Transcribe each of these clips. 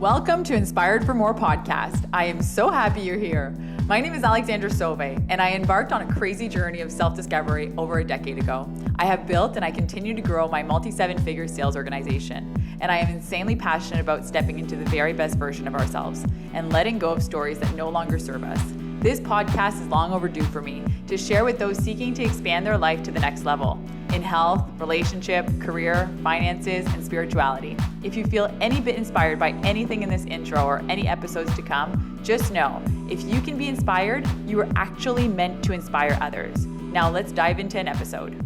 Welcome to Inspired for More podcast. I am so happy you're here. My name is Alexandra, and I embarked on a crazy journey of self-discovery over a decade ago. I have built and I continue to grow my multi-7-figure sales organization, and I am insanely passionate about stepping into the very best version of ourselves and letting go of stories that no longer serve us. This podcast is long overdue for me to share with those seeking to expand their life to the next level in health, relationship, career, finances, and spirituality. If you feel any bit inspired by anything in this intro or any episodes to come, just know, if you can be inspired, you are actually meant to inspire others. Now let's dive into an episode.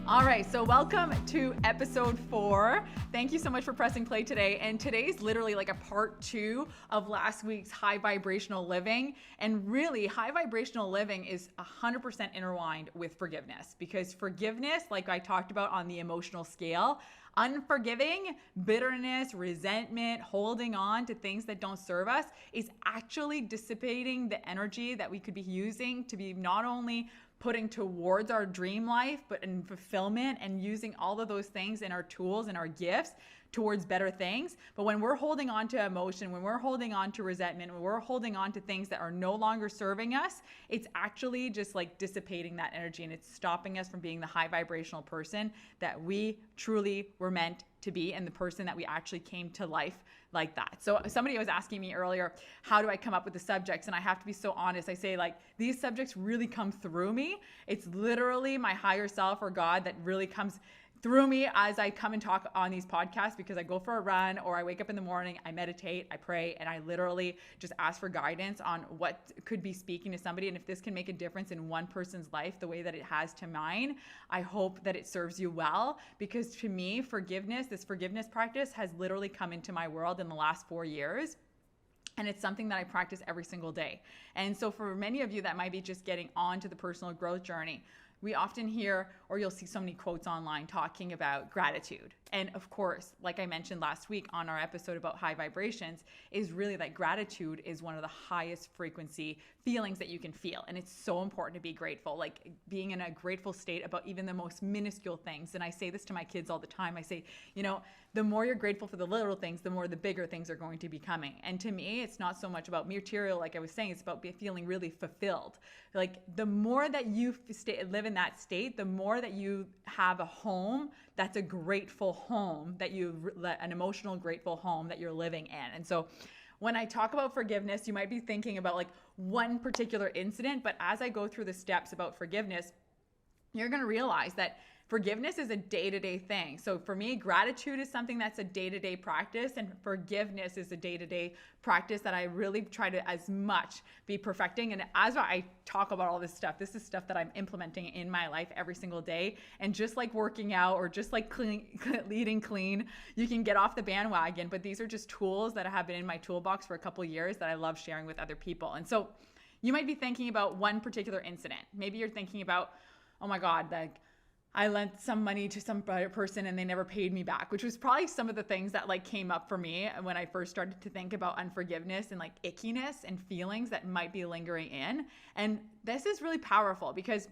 All right, so welcome to episode 4. Thank you so much for pressing play today. And today's literally like a part 2 of last week's high vibrational living. And really, high vibrational living is 100% intertwined with forgiveness, because forgiveness, like I talked about on the emotional scale, unforgiving, bitterness, resentment, holding on to things that don't serve us is actually dissipating the energy that we could be using to be not only putting towards our dream life, but in fulfillment and using all of those things in our tools and our gifts towards better things. But when we're holding on to emotion, when we're holding on to resentment, when we're holding on to things that are no longer serving us, it's actually just like dissipating that energy, and it's stopping us from being the high vibrational person that we truly were meant to be, and the person that we actually came to life like that. So somebody was asking me earlier, how do I come up with the subjects? And I have to be so honest. I say, like, these subjects really come through me. It's literally my higher self or God that really comes through me as I come and talk on these podcasts, because I go for a run or I wake up in the morning, I meditate, I pray, and I literally just ask for guidance on what could be speaking to somebody. And if this can make a difference in one person's life the way that it has to mine, I hope that it serves you well, because to me, this forgiveness practice has literally come into my world in the last 4 years. And it's something that I practice every single day. And so for many of you that might be just getting onto the personal growth journey, we often hear, or you'll see so many quotes online talking about gratitude. And of course, like I mentioned last week on our episode about high vibrations, is really that gratitude is one of the highest frequency feelings that you can feel. And it's so important to be grateful, like being in a grateful state about even the most minuscule things. And I say this to my kids all the time. I say, the more you're grateful for the little things, the more the bigger things are going to be coming. And to me, it's not so much about material, like I was saying, it's about feeling really fulfilled. Like the more that you live in that state, the more that you have a home that's a grateful home, an emotional grateful home that you're living in. And so when I talk about forgiveness, you might be thinking about like one particular incident, but as I go through the steps about forgiveness, you're going to realize that forgiveness is a day-to-day thing. So for me, gratitude is something that's a day-to-day practice, and forgiveness is a day-to-day practice that I really try to as much be perfecting. And as I talk about all this stuff, this is stuff that I'm implementing in my life every single day. And just like working out or just like eating clean, you can get off the bandwagon, but these are just tools that have been in my toolbox for a couple of years that I love sharing with other people. And so you might be thinking about one particular incident. Maybe you're thinking about, oh my God, like I lent some money to some person and they never paid me back, which was probably some of the things that like came up for me when I first started to think about unforgiveness and like ickiness and feelings that might be lingering in. And this is really powerful, because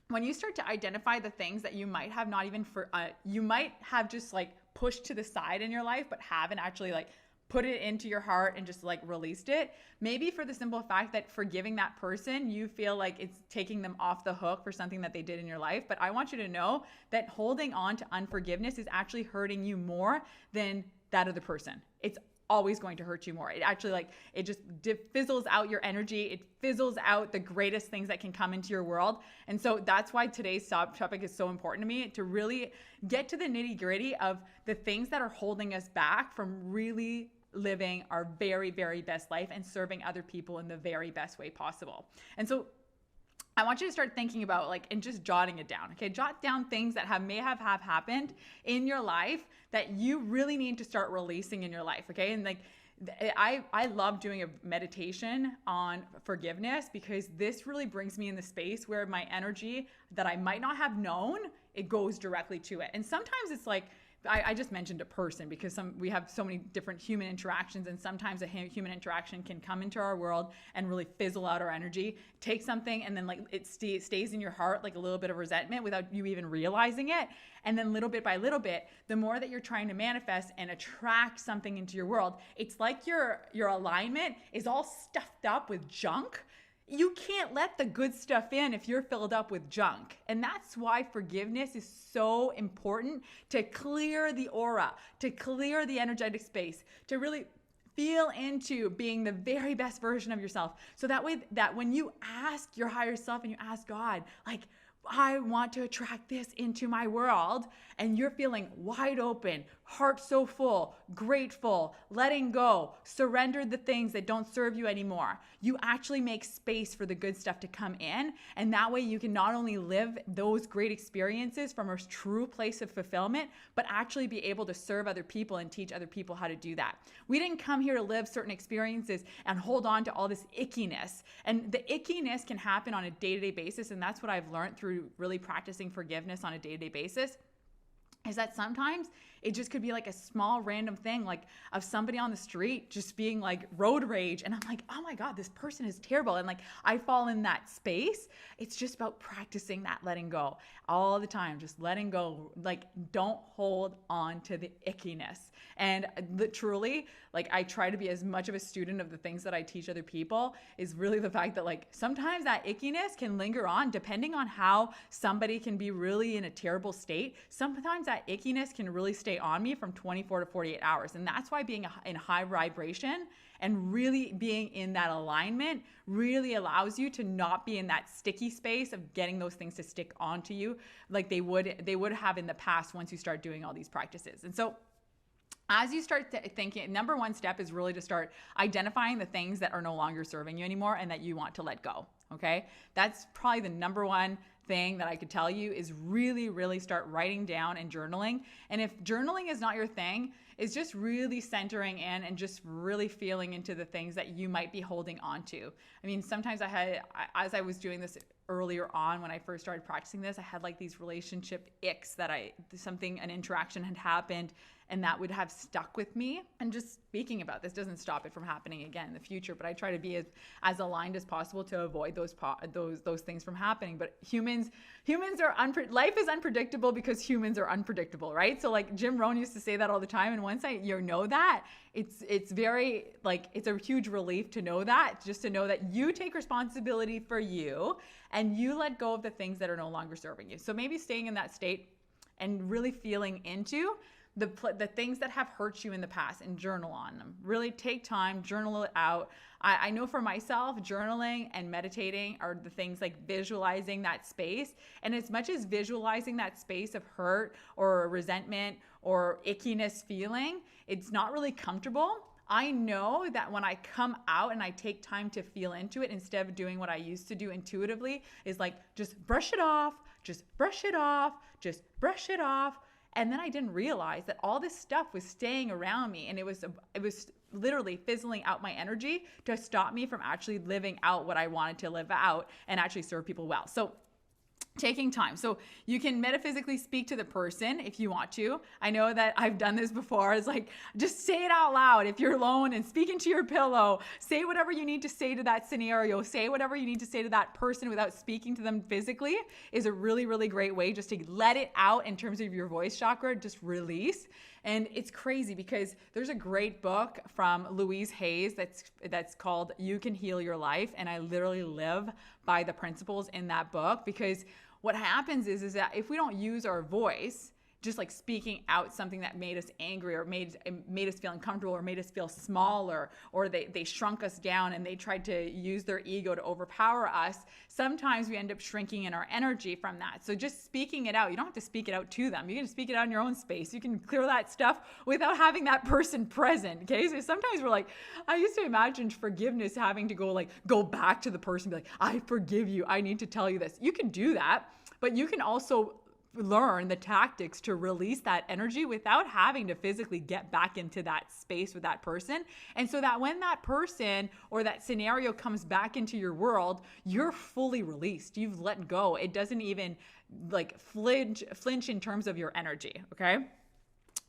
when you start to identify the things that you might have you might have just like pushed to the side in your life, but haven't actually like put it into your heart and just like released it. Maybe for the simple fact that forgiving that person, you feel like it's taking them off the hook for something that they did in your life. But I want you to know that holding on to unforgiveness is actually hurting you more than that of the person. It's always going to hurt you more. It actually it just fizzles out your energy. It fizzles out the greatest things that can come into your world. And so that's why today's topic is so important to me, to really get to the nitty gritty of the things that are holding us back from really living our very, very best life and serving other people in the very best way possible. And so I want you to start thinking about and just jotting it down. Okay, jot down things that may have happened in your life that you really need to start releasing in your life. Okay, and I love doing a meditation on forgiveness, because this really brings me in the space where my energy that I might not have known, it goes directly to it. And sometimes it's like I just mentioned a person because we have so many different human interactions, and sometimes a human interaction can come into our world and really fizzle out our energy, take something, and then like it stays in your heart like a little bit of resentment without you even realizing it. And then little bit by little bit, the more that you're trying to manifest and attract something into your world, it's like your alignment is all stuffed up with junk. You can't let the good stuff in if you're filled up with junk. And that's why forgiveness is so important, to clear the aura, to clear the energetic space, to really feel into being the very best version of yourself. So that way, that when you ask your higher self and you ask God, like, I want to attract this into my world, and you're feeling wide open, heart so full, grateful, letting go, surrender the things that don't serve you anymore. You actually make space for the good stuff to come in, and that way you can not only live those great experiences from a true place of fulfillment, but actually be able to serve other people and teach other people how to do that. We didn't come here to live certain experiences and hold on to all this ickiness, and the ickiness can happen on a day-to-day basis, and that's what I've learned through really practicing forgiveness on a day-to-day basis, is that sometimes it just could be like a small random thing, like of somebody on the street just being like road rage. And I'm like, oh my God, this person is terrible. And like, I fall in that space. It's just about practicing that letting go all the time, just letting go. Like, don't hold on to the ickiness. And truly, like, I try to be as much of a student of the things that I teach other people, is really the fact that like sometimes that ickiness can linger on depending on how somebody can be really in a terrible state. Sometimes that ickiness can really stay on me from 24 to 48 hours. And that's why being in high vibration and really being in that alignment really allows you to not be in that sticky space of getting those things to stick onto you like they would have in the past once you start doing all these practices. And so as you start thinking, number one step is really to start identifying the things that are no longer serving you anymore and that you want to let go. Okay. That's probably the number one thing that I could tell you, is really, really start writing down and journaling. And if journaling is not your thing, is just really centering in and just really feeling into the things that you might be holding on to. I mean, sometimes as I was doing this earlier on, when I first started practicing this, I had like these relationship icks that an interaction had happened and that would have stuck with me. And just speaking about this doesn't stop it from happening again in the future, but I try to be as aligned as possible to avoid those things from happening. But humans are life is unpredictable because humans are unpredictable, right? So like Jim Rohn used to say that all the time. And once you know that, it's very like, it's a huge relief to know that, just to know that you take responsibility for you and you let go of the things that are no longer serving you. So maybe staying in that state and really feeling into the things that have hurt you in the past and journal on them. Really take time, journal it out. I know for myself, journaling and meditating are the things, like visualizing that space. And as much as visualizing that space of hurt or resentment or ickiness feeling, it's not really comfortable. I know that when I come out and I take time to feel into it, instead of doing what I used to do intuitively, is like, just brush it off, just brush it off, just brush it off. And then I didn't realize that all this stuff was staying around me, and it was literally fizzling out my energy to stop me from actually living out what I wanted to live out and actually serve people well. So taking time. So you can metaphysically speak to the person if you want to. I know that I've done this before. It's like, just say it out loud. If you're alone and speak into your pillow, say whatever you need to say to that scenario, say whatever you need to say to that person without speaking to them physically, is a really, really great way just to let it out in terms of your voice chakra, just release. And it's crazy because there's a great book from Louise Hayes that's called You Can Heal Your Life. And I literally live by the principles in that book, because what happens is that if we don't use our voice, just like speaking out something that made us angry or made us feel uncomfortable or made us feel smaller, or they shrunk us down and they tried to use their ego to overpower us, sometimes we end up shrinking in our energy from that. So just speaking it out, you don't have to speak it out to them. You can speak it out in your own space. You can clear that stuff without having that person present. Okay. So sometimes we're like, I used to imagine forgiveness having to go back to the person, be like, I forgive you. I need to tell you this. You can do that, but you can also learn the tactics to release that energy without having to physically get back into that space with that person. And so that when that person or that scenario comes back into your world, you're fully released. You've let go. It doesn't even like flinch in terms of your energy. Okay.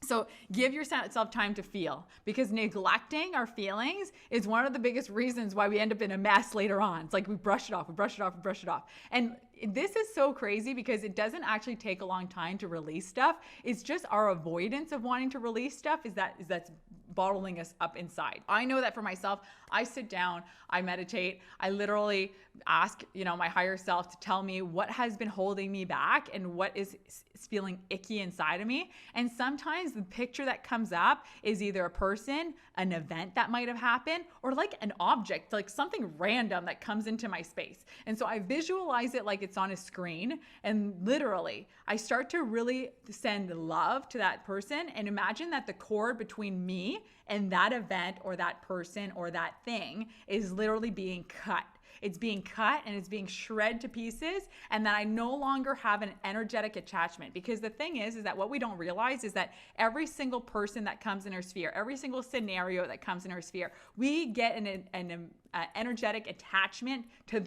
So give yourself time to feel, because neglecting our feelings is one of the biggest reasons why we end up in a mess later on. It's like we brush it off, we brush it off, we brush it off. And this is so crazy because it doesn't actually take a long time to release stuff. It's just our avoidance of wanting to release stuff that's bottling us up inside. I know that for myself, I sit down, I meditate, I literally ask, my higher self to tell me what has been holding me back and what is feeling icky inside of me. And sometimes the picture that comes up is either a person, an event that might have happened, or like an object, like something random that comes into my space. And so I visualize it like it's on a screen, and literally I start to really send love to that person and imagine that the cord between me and that event or that person or that thing is literally being cut. It's being cut and it's being shredded to pieces, and that I no longer have an energetic attachment. Because the thing is that what we don't realize is that every single person that comes in our sphere, every single scenario that comes in our sphere, we get an energetic attachment to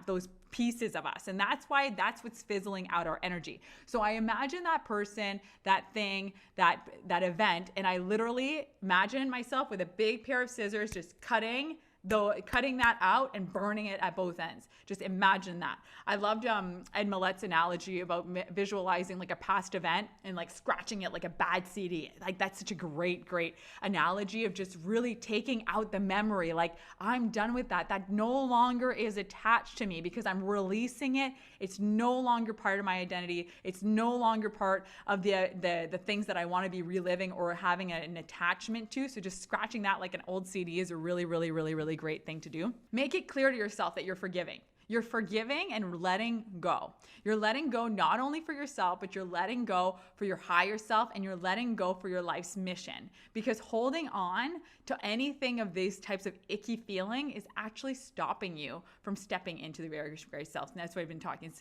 those pieces of us. And that's what's fizzling out our energy. So I imagine that person, that thing, that event, and I literally imagine myself with a big pair of scissors just cutting that out and burning it at both ends. Just imagine that. I loved Ed Millett's analogy about visualizing like a past event and like scratching it like a bad CD. Like that's such a great analogy of just really taking out the memory. Like I'm done with that. That no longer is attached to me because I'm releasing it. It's no longer part of my identity. It's no longer part of the things that I want to be reliving or having an attachment to. So just scratching that like an old CD is a really great thing to do. Make it clear to yourself that you're forgiving. You're forgiving and letting go. You're letting go not only for yourself, but you're letting go for your higher self, and you're letting go for your life's mission. Because holding on to anything of these types of icky feeling is actually stopping you from stepping into the very self. And that's what I've been talking.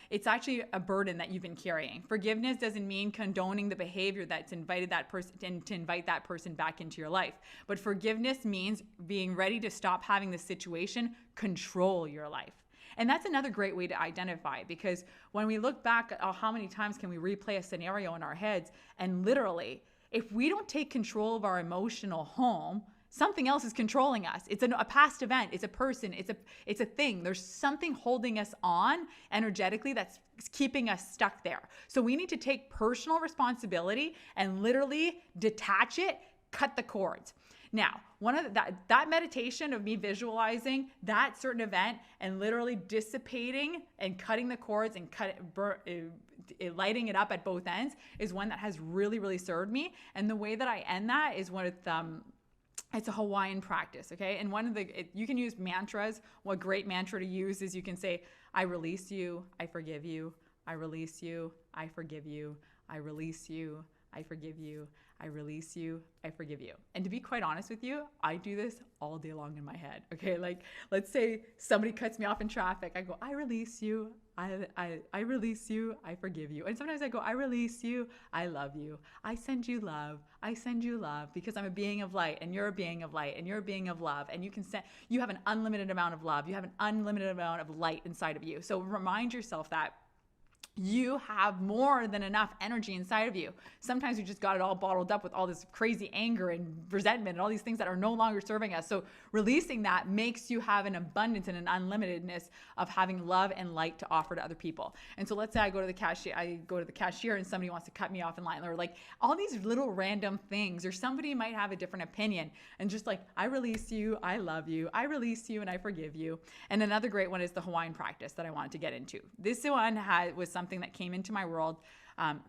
It's actually a burden that you've been carrying. Forgiveness doesn't mean condoning the behavior that's invited that person and to invite that person back into your life. But forgiveness means being ready to stop having the situation control your life. And that's another great way to identify, because when we look back at how many times can we replay a scenario in our heads, and literally, if we don't take control of our emotional home, something else is controlling us. It's a past event, it's a person, it's a thing. There's something holding us on energetically that's keeping us stuck there. So we need to take personal responsibility and literally detach it, cut the cords. Now, one of that meditation of me visualizing that certain event and literally dissipating and cutting the cords and lighting it up at both ends is one that has really served me. And the way that I end that is it's a Hawaiian practice, okay? And you can use mantras. What great mantra to use is you can say, I release you, I forgive you, I release you, I forgive you, I release you, I forgive you, I release you, I forgive you. And to be quite honest with you, I do this all day long in my head, okay? Like, let's say somebody cuts me off in traffic. I go, I release you, I release you, I forgive you. And sometimes I go, I release you, I love you, I send you love, because I'm a being of light, and you're a being of light, and you're a being of love, and you have an unlimited amount of love, you have an unlimited amount of light inside of you. So remind yourself that you have more than enough energy inside of you. Sometimes we just got it all bottled up with all this crazy anger and resentment and all these things that are no longer serving us. So releasing that makes you have an abundance and an unlimitedness of having love and light to offer to other people. And so let's say I go to the cashier and somebody wants to cut me off in line, or like all these little random things, or somebody might have a different opinion, and just like, I release you, I love you, I release you, and I forgive you. And another great one is the Hawaiian practice that I wanted to get into. This one was something that came into my world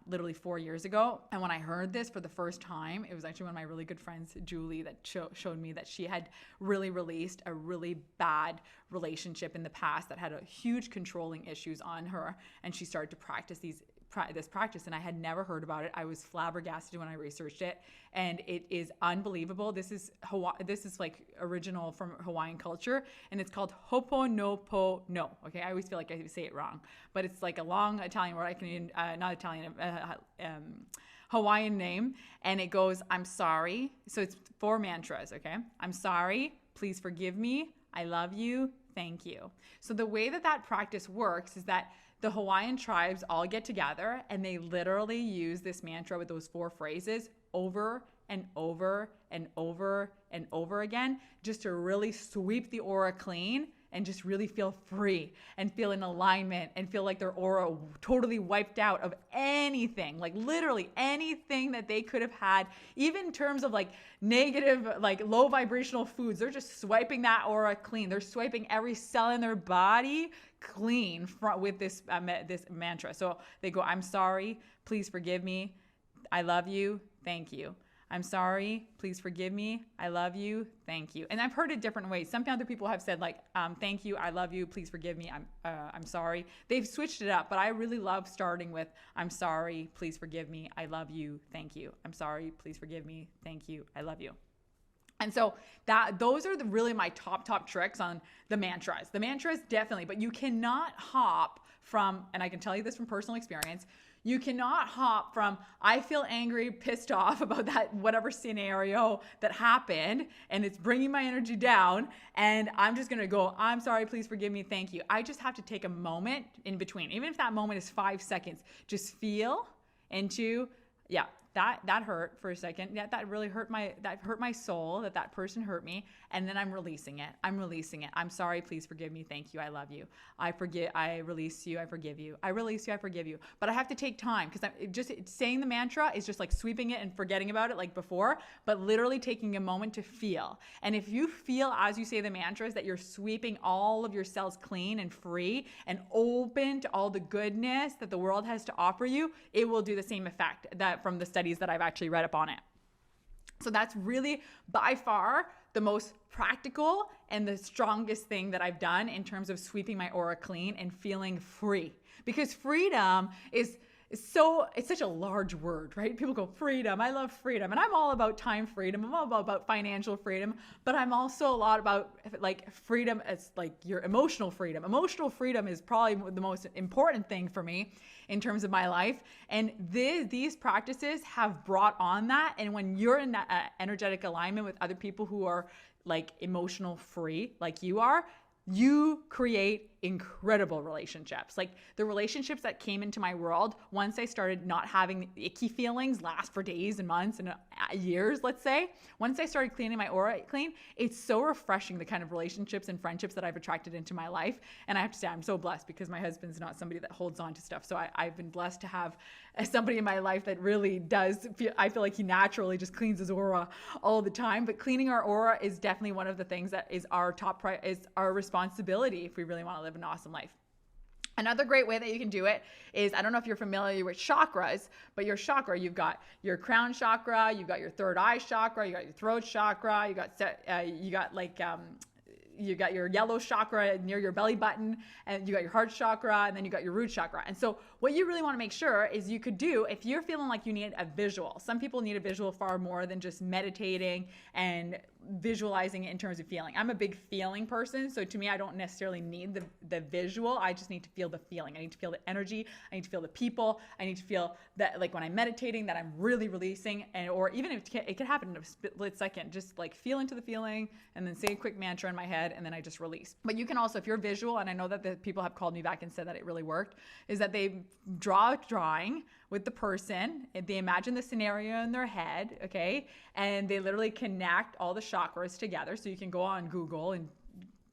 literally 4 years ago. And when I heard this for the first time, it was actually one of my really good friends, Julie, that showed me that she had really released a really bad relationship in the past that had a huge controlling issues on her. And she started to practice this practice, and I had never heard about it. I was flabbergasted when I researched it, and it is unbelievable. This is like original from Hawaiian culture, and it's called Ho'oponopono. Okay, I always feel like I say it wrong, but it's like a long Italian word. Hawaiian name, and it goes, I'm sorry. So it's 4 mantras. Okay, I'm sorry. Please forgive me. I love you. Thank you. So the way that practice works is that the Hawaiian tribes all get together and they literally use this mantra with those 4 phrases over and over and over and over again, just to really sweep the aura clean and just really feel free and feel in alignment and feel like their aura totally wiped out of anything, like literally anything that they could have had, even in terms of like negative, like low vibrational foods. They're just swiping that aura clean. They're swiping every cell in their body clean with this mantra. So they go, I'm sorry, please forgive me, I love you, thank you. I'm sorry, please forgive me, I love you, thank you. And I've heard it different ways. Some other people have said like, thank you, I love you, please forgive me, I'm sorry. They've switched it up, but I really love starting with, I'm sorry, please forgive me, I love you, thank you. I'm sorry, please forgive me, thank you, I love you. And so those are really my top tricks on the mantras. The mantras definitely, but you cannot hop from, and I can tell you this from personal experience, you cannot hop from, I feel angry, pissed off about that whatever scenario that happened and it's bringing my energy down, and I'm just gonna go, I'm sorry, please forgive me, thank you. I just have to take a moment in between. Even if that moment is 5 seconds, just feel into, yeah, that hurt for a second. Yeah, that really hurt my soul, that person hurt me. And then I'm releasing it. I'm sorry, please forgive me. Thank you. I love you. I release you. I forgive you. I release you. I forgive you. But I have to take time, because just saying the mantra is just like sweeping it and forgetting about it like before, but literally taking a moment to feel. And if you feel as you say the mantras that you're sweeping all of your cells clean and free and open to all the goodness that the world has to offer you, it will do the same effect that from the studies that I've actually read up on it. So that's really by far the most practical and the strongest thing that I've done in terms of sweeping my aura clean and feeling free. Because freedom is it's such a large word, right? People go, freedom, I love freedom. And I'm all about time freedom. I'm all about financial freedom, but I'm also a lot about like freedom as like your emotional freedom. Emotional freedom is probably the most important thing for me in terms of my life. And these practices have brought on that. And when you're in that energetic alignment with other people who are like emotional free, like you create incredible relationships. Like the relationships that came into my world once I started not having the icky feelings last for days and months and years, let's say. Once I started cleaning my aura clean, it's so refreshing, the kind of relationships and friendships that I've attracted into my life. And I have to say, I'm so blessed because my husband's not somebody that holds on to stuff. So I've been blessed to have somebody in my life that really does I feel like he naturally just cleans his aura all the time. But cleaning our aura is definitely one of the things that is our is our responsibility if we really want to live an awesome life. Another great way that you can do it is, I don't know if you're familiar with chakras, but your chakra, you've got your crown chakra, you've got your third eye chakra, you got your throat chakra, you got your yellow chakra near your belly button, and you got your heart chakra, and then you got your root chakra. And so what you really want to make sure is you could do, if you're feeling like you need a visual, some people need a visual far more than just meditating and visualizing it in terms of feeling. I'm a big feeling person, so to me, I don't necessarily need the visual. I just need to feel the feeling. I need to feel the energy. I need to feel the people. I need to feel that, like when I'm meditating, that I'm really releasing, or even if it could happen in a split second, just like feel into the feeling and then say a quick mantra in my head, and then I just release. But you can also, if you're visual, and I know that the people have called me back and said that it really worked, is that they draw a drawing with the person, they imagine the scenario in their head, okay? And they literally connect all the chakras together. So you can go on Google and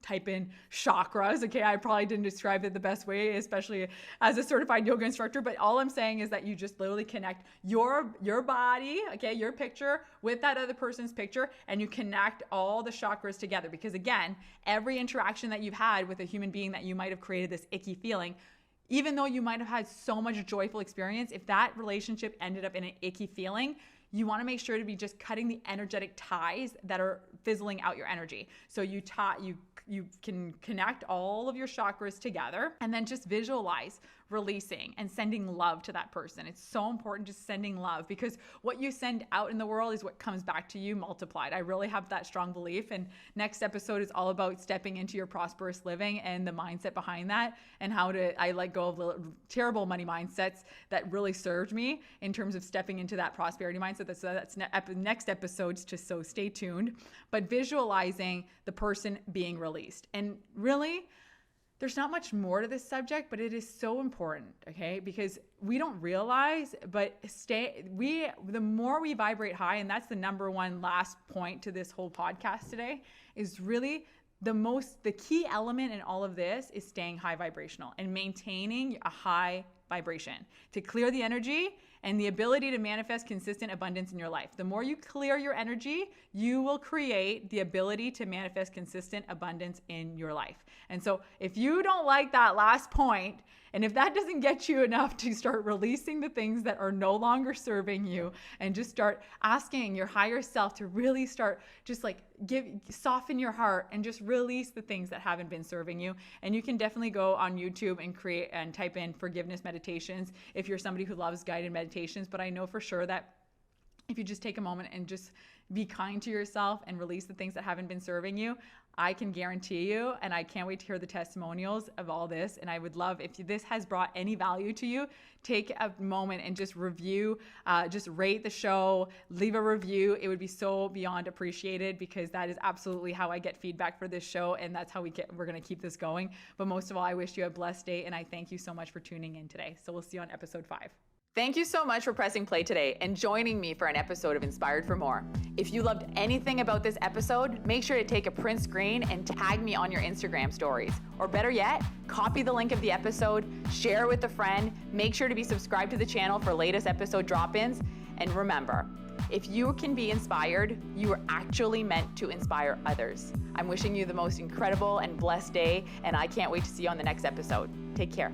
type in chakras, okay? I probably didn't describe it the best way, especially as a certified yoga instructor, but all I'm saying is that you just literally connect your body, okay, your picture with that other person's picture, and you connect all the chakras together. Because again, every interaction that you've had with a human being that you might have created this icky feeling, even though you might have had so much joyful experience, if that relationship ended up in an icky feeling, you want to make sure to be just cutting the energetic ties that are fizzling out your energy. So you can connect all of your chakras together and then just visualize releasing and sending love to that person. It's so important, just sending love, because what you send out in the world is what comes back to you multiplied. I really have that strong belief. And next episode is all about stepping into your prosperous living and the mindset behind that, and how I let go of terrible money mindsets that really served me in terms of stepping into that prosperity mindset. That's next episodes, so stay tuned. But visualizing the person being released. And really, there's not much more to this subject, but it is so important, okay? Because we don't realize, but the more we vibrate high, and that's the number one last point to this whole podcast today, is really the key element in all of this is staying high vibrational and maintaining a high vibration to clear the energy and the ability to manifest consistent abundance in your life. The more you clear your energy, you will create the ability to manifest consistent abundance in your life. And so if you don't like that last point, and if that doesn't get you enough to start releasing the things that are no longer serving you and just start asking your higher self to really start just like soften your heart and just release the things that haven't been serving you. And you can definitely go on YouTube and create and type in forgiveness meditations if you're somebody who loves guided meditations. But I know for sure that if you just take a moment and just be kind to yourself and release the things that haven't been serving you, I can guarantee you, and I can't wait to hear the testimonials of all this. And I would love, if this has brought any value to you, take a moment and just review, just rate the show, leave a review. It would be so beyond appreciated, because that is absolutely how I get feedback for this show. And that's how we're going to keep this going. But most of all, I wish you a blessed day. And I thank you so much for tuning in today. So we'll see you on episode 5. Thank you so much for pressing play today and joining me for an episode of Inspired for More. If you loved anything about this episode, make sure to take a print screen and tag me on your Instagram stories. Or better yet, copy the link of the episode, share it with a friend, make sure to be subscribed to the channel for latest episode drop-ins. And remember, if you can be inspired, you are actually meant to inspire others. I'm wishing you the most incredible and blessed day, and I can't wait to see you on the next episode. Take care.